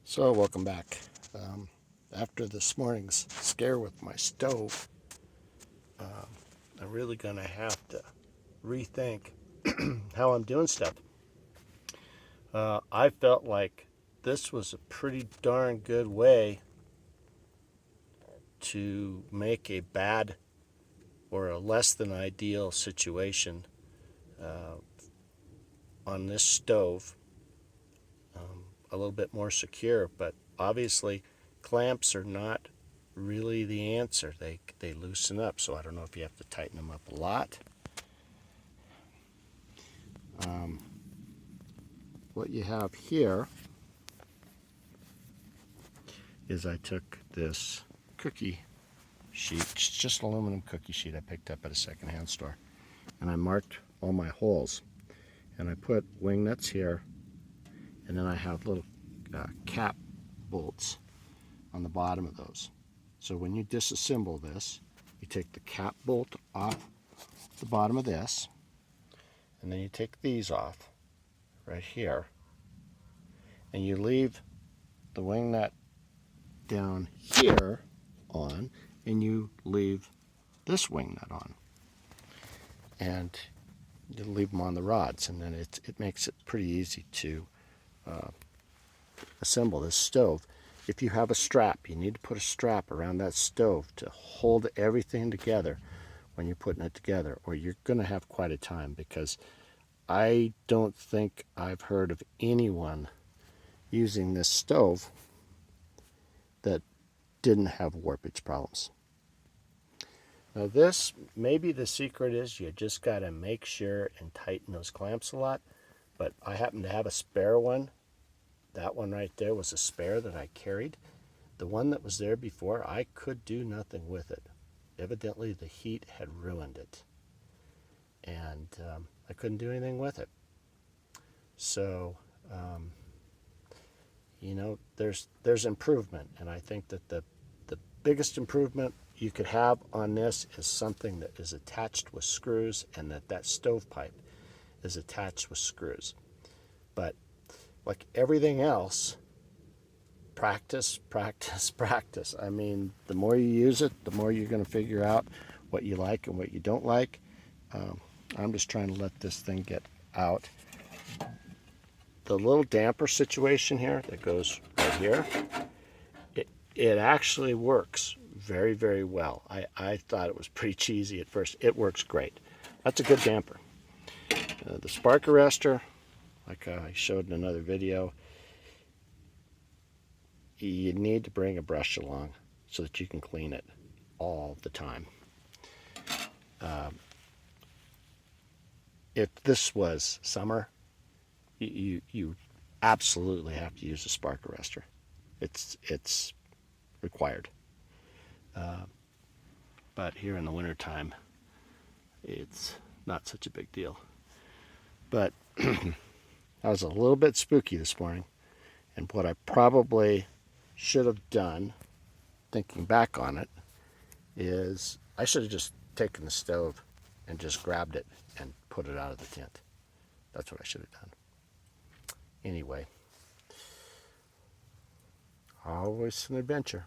So welcome back. After this morning's scare with my stove, I'm really going to have to rethink how I'm doing stuff. I felt like this was a pretty darn good way to make a bad or a less than ideal situation on this stove a little bit more secure, but obviously clamps are not really the answer. They loosen up, so I don't know if you have to tighten them up a lot. What you have here is I took this cookie sheet, just aluminum cookie sheet I picked up at a secondhand store, and I marked all my holes, and I put wing nuts here, and then I have little cap bolts on the bottom of those. So when you disassemble this, you take the cap bolt off the bottom of this, and then you take these off right here, and you leave the wing nut down here on, and you leave this wing nut on, and you leave them on the rods, and then it makes it pretty easy to assemble this stove. If you have a strap, you need to put a strap around that stove to hold everything together when you're putting it together, or you're going to have quite a time, because I don't think I've heard of anyone using this stove that didn't have warpage problems. Now this, maybe the secret is you just got to make sure and tighten those clamps a lot, but I happen to have a spare one. That one right there was a spare that I carried. The one that was there before, I could do nothing with it. Evidently the heat had ruined it, and I couldn't do anything with it. So there's improvement, and I think that the biggest improvement you could have on this is something that is attached with screws, and that stovepipe is attached with screws. But like everything else, practice, practice, practice. I mean, the more you use it, the more you're going to figure out what you like and what you don't like. I'm just trying to let this thing get out. The little damper situation here that goes right here, it actually works very, very well. I thought it was pretty cheesy at first. It works great. That's a good damper. The spark arrestor, like I showed in another video, you need to bring a brush along so that you can clean it all the time. If this was summer, you absolutely have to use a spark arrestor. It's required. But here in the wintertime, it's not such a big deal. But I was a little bit spooky this morning, and what I probably should have done, thinking back on it, is I should have just taken the stove and just grabbed it and put it out of the tent. That's what I should have done. Anyway, always an adventure.